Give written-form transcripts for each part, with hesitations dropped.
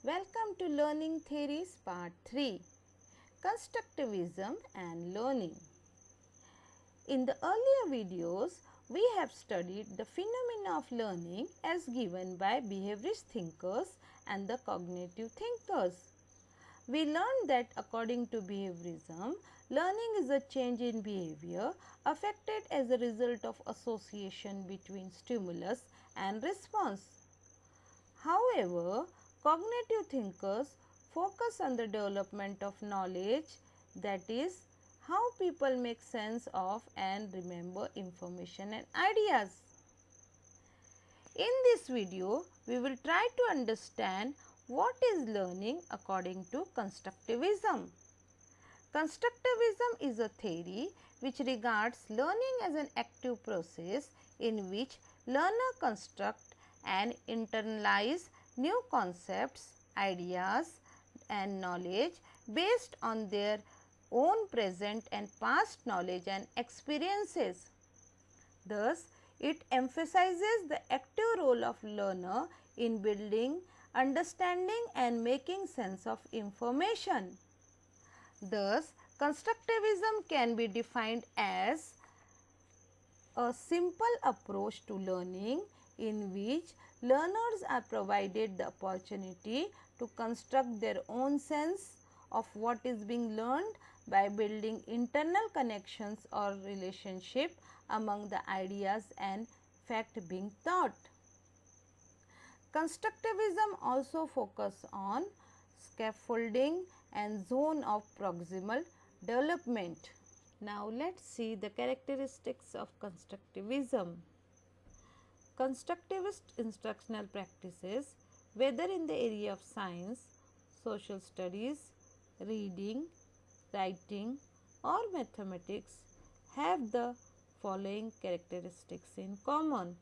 Welcome to Learning Theories Part 3, Constructivism and Learning. In the earlier videos, we have studied the phenomena of learning as given by behaviorist thinkers and the cognitive thinkers. We learned that according to behaviorism, learning is a change in behavior affected as a result of association between stimulus and response. However, cognitive thinkers focus on the development of knowledge, that is, how people make sense of and remember information and ideas. In this video, we will try to understand what is learning according to constructivism. Constructivism is a theory which regards learning as an active process in which learner construct and internalize new concepts, ideas and knowledge based on their own present and past knowledge and experiences. Thus, it emphasizes the active role of learner in building, understanding and making sense of information. Thus, constructivism can be defined as a simple approach to learning in which learners are provided the opportunity to construct their own sense of what is being learned by building internal connections or relationship among the ideas and fact being taught. Constructivism also focus on scaffolding and zone of proximal development. Now, let us see the characteristics of constructivism. Constructivist instructional practices, whether in the area of science, social studies, reading, writing or mathematics, have the following characteristics in common.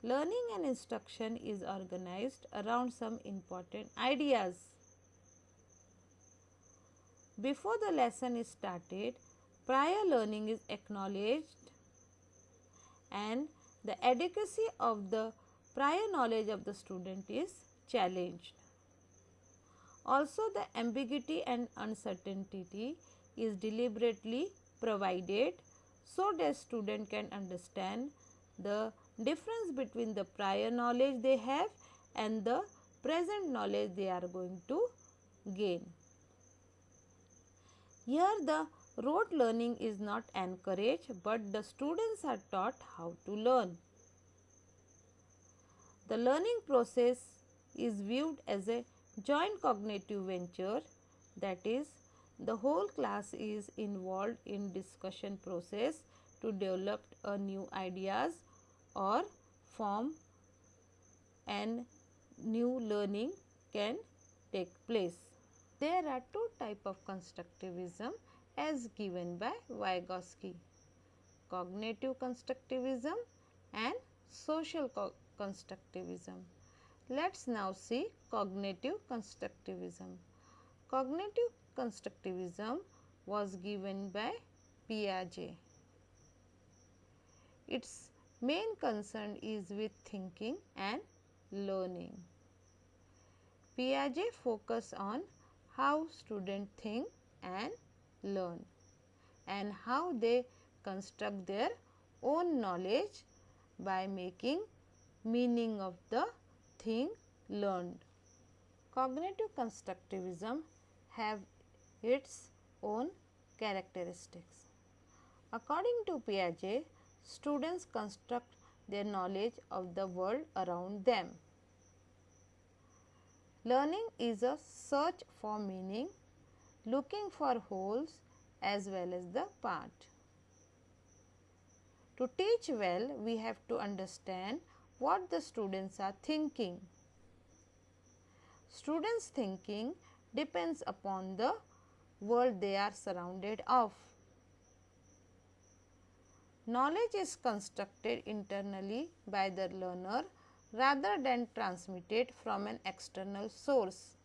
Learning and instruction is organized around some important ideas. Before the lesson is started, prior learning is acknowledged and the adequacy of the prior knowledge of the student is challenged. Also, the ambiguity and uncertainty is deliberately provided so that student can understand the difference between the prior knowledge they have and the present knowledge they are going to gain. Here the rote learning is not encouraged, but the students are taught how to learn. The learning process is viewed as a joint cognitive venture, that is, the whole class is involved in discussion process to develop a new ideas or form and new learning can take place. There are two types of constructivism as given by Vygotsky: cognitive constructivism and social constructivism. Let us now see cognitive constructivism. Cognitive constructivism was given by Piaget. Its main concern is with thinking and learning. Piaget focus on how students think and learn and how they construct their own knowledge by making meaning of the thing learned. Cognitive constructivism have its own characteristics. According to Piaget, students construct their knowledge of the world around them. Learning is a search for meaning, looking for wholes as well as the part. To teach well, we have to understand what the students are thinking. Students' thinking depends upon the world they are surrounded of. Knowledge is constructed internally by the learner rather than transmitted from an external source.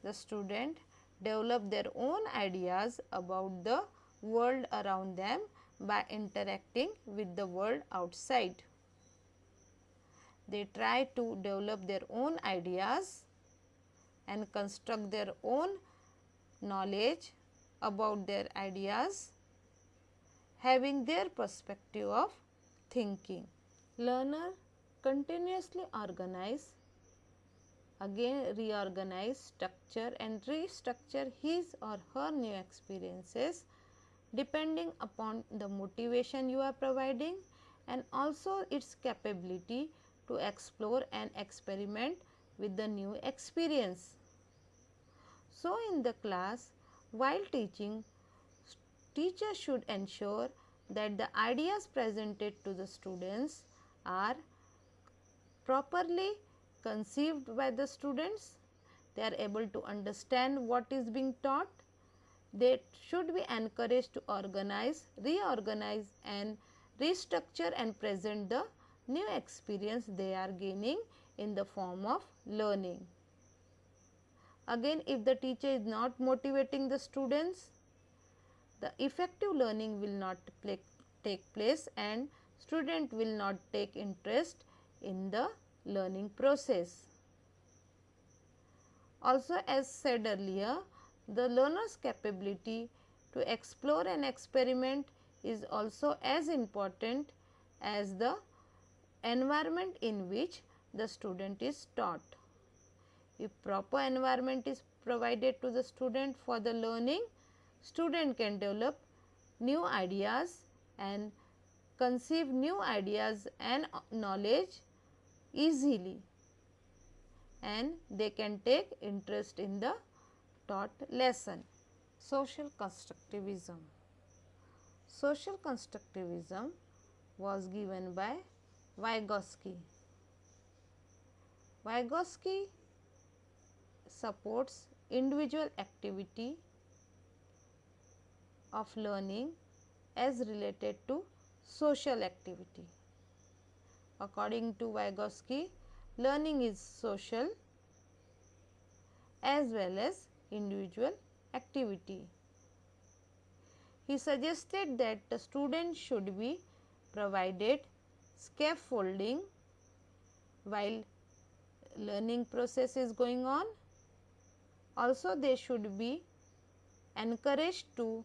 The student develop their own ideas about the world around them by interacting with the world outside. they try to develop their own ideas and construct their own knowledge about their ideas, having their perspective of thinking. Learner continuously organize, again reorganize, structure and restructure his or her new experiences depending upon the motivation you are providing and also its capability to explore and experiment with the new experience. So, in the class, while teaching, teacher should ensure that the ideas presented to the students are properly conceived by the students, they are able to understand what is being taught. They should be encouraged to organize, reorganize and restructure and present the new experience they are gaining in the form of learning. Again, if the teacher is not motivating the students, the effective learning will not take place and student will not take interest in the learning process. Also, as said earlier, the learner's capability to explore and experiment is also as important as the environment in which the student is taught. If proper environment is provided to the student for the learning, student can develop new ideas and conceive new ideas and knowledge easily, and they can take interest in the taught lesson. Social constructivism. Social constructivism was given by Vygotsky. Vygotsky supports individual activity of learning as related to social activity. According to Vygotsky, learning is social as well as individual activity. He suggested that the student should be provided scaffolding while learning process is going on. Also, they should be encouraged to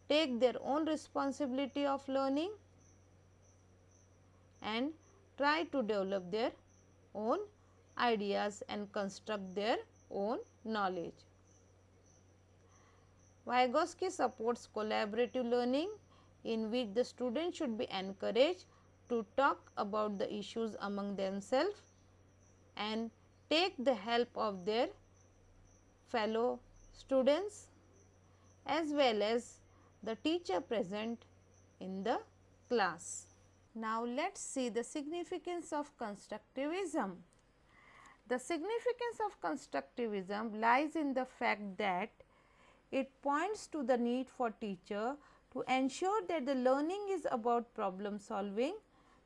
take their own responsibility of learning and try to develop their own ideas and construct their own knowledge. Vygotsky supports collaborative learning in which the student should be encouraged to talk about the issues among themselves and take the help of their fellow students as well as the teacher present in the class. Now, let us see the significance of constructivism. The significance of constructivism lies in the fact that it points to the need for teacher to ensure that the learning is about problem solving,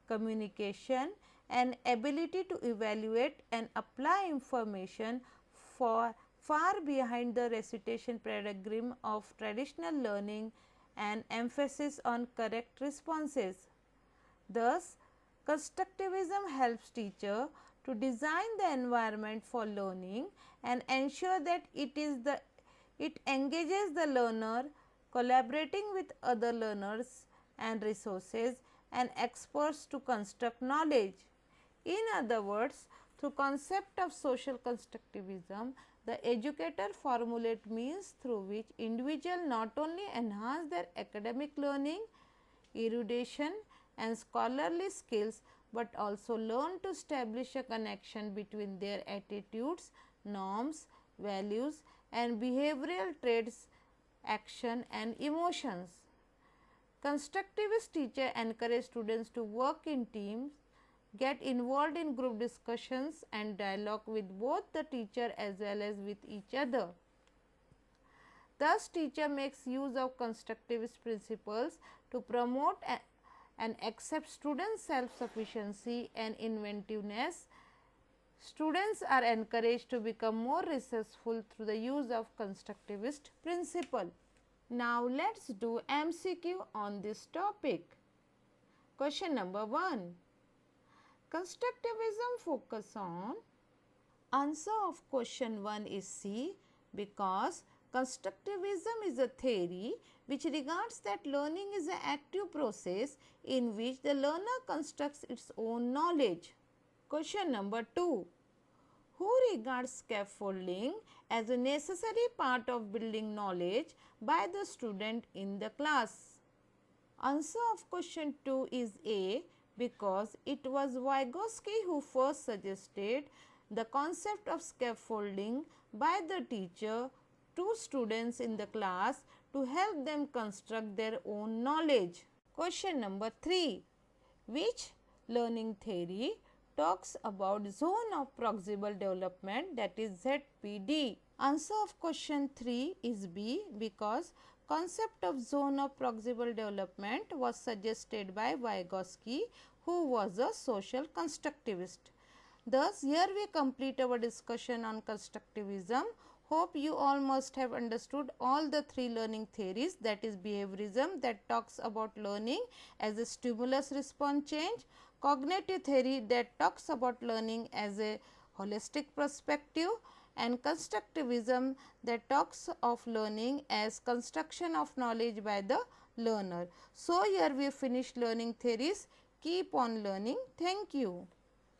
communication and ability to evaluate and apply information far behind the recitation paradigm of traditional learning and emphasis on correct responses. Thus, constructivism helps teacher to design the environment for learning and ensure that it engages the learner collaborating with other learners and resources and experts to construct knowledge. In other words, through concept of social constructivism, the educator formulate means through which individual not only enhance their academic learning, erudition and scholarly skills, but also learn to establish a connection between their attitudes, norms, values and behavioral traits, action and emotions. Constructivist teacher encourage students to work in teams, get involved in group discussions and dialogue with both the teacher as well as with each other. Thus, teacher makes use of constructivist principles to promote and accept students' self-sufficiency and inventiveness. Students are encouraged to become more resourceful through the use of constructivist principle. Now, let us do MCQ on this topic. Question number 1. Constructivism focus on answer of question 1 is C, because constructivism is a theory which regards that learning is an active process in which the learner constructs its own knowledge. Question number 2. Who regards scaffolding as a necessary part of building knowledge by the student in the class? Answer of question 2 is A, because it was Vygotsky who first suggested the concept of scaffolding by the teacher to students in the class to help them construct their own knowledge. Question number 3. Which learning theory talks about zone of proximal development, that is ZPD? Answer of question 3 is B, because concept of zone of proximal development was suggested by Vygotsky, who was a social constructivist. Thus, here we complete our discussion on constructivism. Hope you all must have understood all the three learning theories, that is behaviorism that talks about learning as a stimulus response change, cognitive theory that talks about learning as a holistic perspective, and constructivism that talks of learning as construction of knowledge by the learner. So, here we finish learning theories. Keep on learning. Thank you.